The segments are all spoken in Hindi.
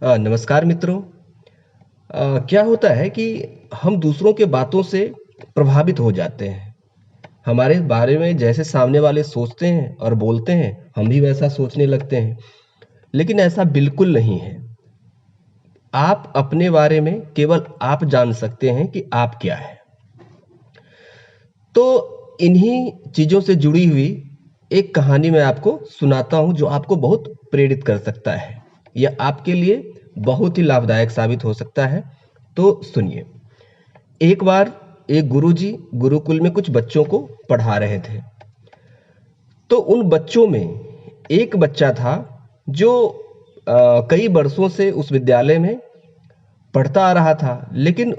नमस्कार मित्रों। क्या होता है कि हम दूसरों के बातों से प्रभावित हो जाते हैं। हमारे बारे में जैसे सामने वाले सोचते हैं और बोलते हैं, हम भी वैसा सोचने लगते हैं। लेकिन ऐसा बिल्कुल नहीं है। आप अपने बारे में केवल आप जान सकते हैं कि आप क्या है। तो इन्हीं चीज़ों से जुड़ी हुई एक कहानी मैं आपको सुनाता हूँ जो आपको बहुत प्रेरित कर सकता है। यह आपके लिए बहुत ही लाभदायक साबित हो सकता है। तो सुनिए। एक बार एक गुरुजी गुरुकुल में कुछ बच्चों को पढ़ा रहे थे। तो उन बच्चों में एक बच्चा था जो कई वर्षों से उस विद्यालय में पढ़ता आ रहा था, लेकिन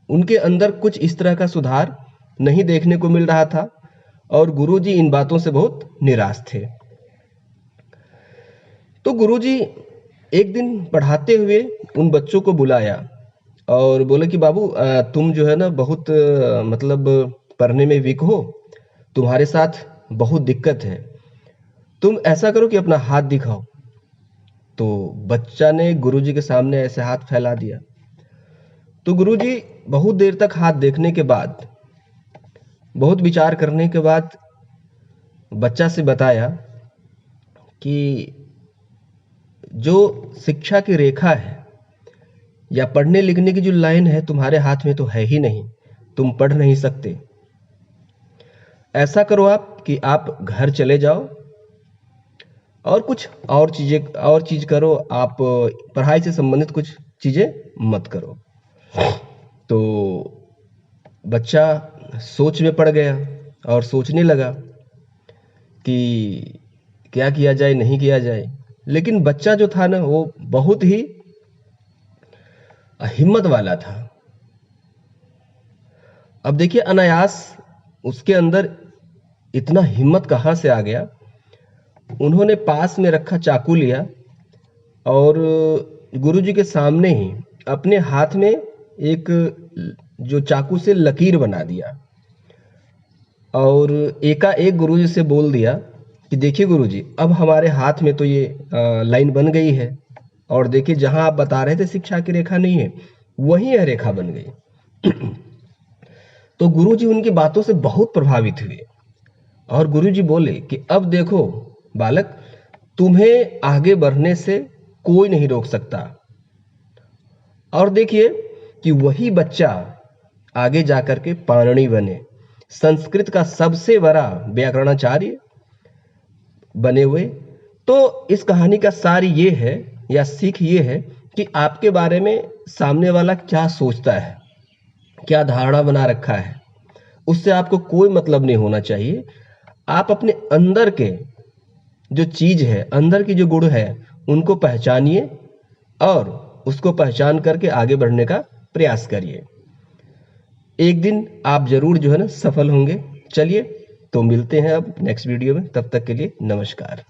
उनके अंदर कुछ इस तरह का सुधार नहीं देखने को मिल रहा था और गुरुजी इन बातों से बहुत निराश थे। तो गुरुजी एक दिन पढ़ाते हुए उन बच्चों को बुलाया और बोले कि बाबू, तुम जो है ना बहुत मतलब पढ़ने में वीक हो, तुम्हारे साथ बहुत दिक्कत है। तुम ऐसा करो कि अपना हाथ दिखाओ। तो बच्चा ने गुरुजी के सामने ऐसे हाथ फैला दिया। तो गुरुजी बहुत देर तक हाथ देखने के बाद, बहुत विचार करने के बाद बच्चा से बताया कि जो शिक्षा की रेखा है या पढ़ने लिखने की जो लाइन है तुम्हारे हाथ में तो है ही नहीं, तुम पढ़ नहीं सकते। ऐसा करो आप कि आप घर चले जाओ और कुछ और चीज करो। आप पढ़ाई से संबंधित कुछ चीजें मत करो। तो बच्चा सोच में पड़ गया और सोचने लगा कि क्या किया जाए, नहीं किया जाए। लेकिन बच्चा जो था ना, वो बहुत ही हिम्मत वाला था। अब देखिए, अनायास उसके अंदर इतना हिम्मत कहाँ से आ गया। उन्होंने पास में रखा चाकू लिया और गुरुजी के सामने ही अपने हाथ में एक जो चाकू से लकीर बना दिया और एकाएक गुरुजी से बोल दिया कि देखिए गुरुजी, अब हमारे हाथ में तो ये लाइन बन गई है और देखिए जहां आप बता रहे थे शिक्षा की रेखा नहीं है, वही यह रेखा बन गई। तो गुरुजी उनकी बातों से बहुत प्रभावित हुए और गुरुजी बोले कि अब देखो बालक, तुम्हें आगे बढ़ने से कोई नहीं रोक सकता। और देखिए कि वही बच्चा आगे जाकर के पाणिनि बने, संस्कृत का सबसे बड़ा व्याकरणाचार्य बने हुए। तो इस कहानी का सार ये है या सीख ये है कि आपके बारे में सामने वाला क्या सोचता है, क्या धारणा बना रखा है, उससे आपको कोई मतलब नहीं होना चाहिए। आप अपने अंदर के जो चीज है, अंदर की जो गुण है, उनको पहचानिए और उसको पहचान करके आगे बढ़ने का प्रयास करिए। एक दिन आप जरूर जो है ना सफल होंगे। चलिए, तो मिलते हैं अब नेक्स्ट वीडियो में। तब तक के लिए नमस्कार।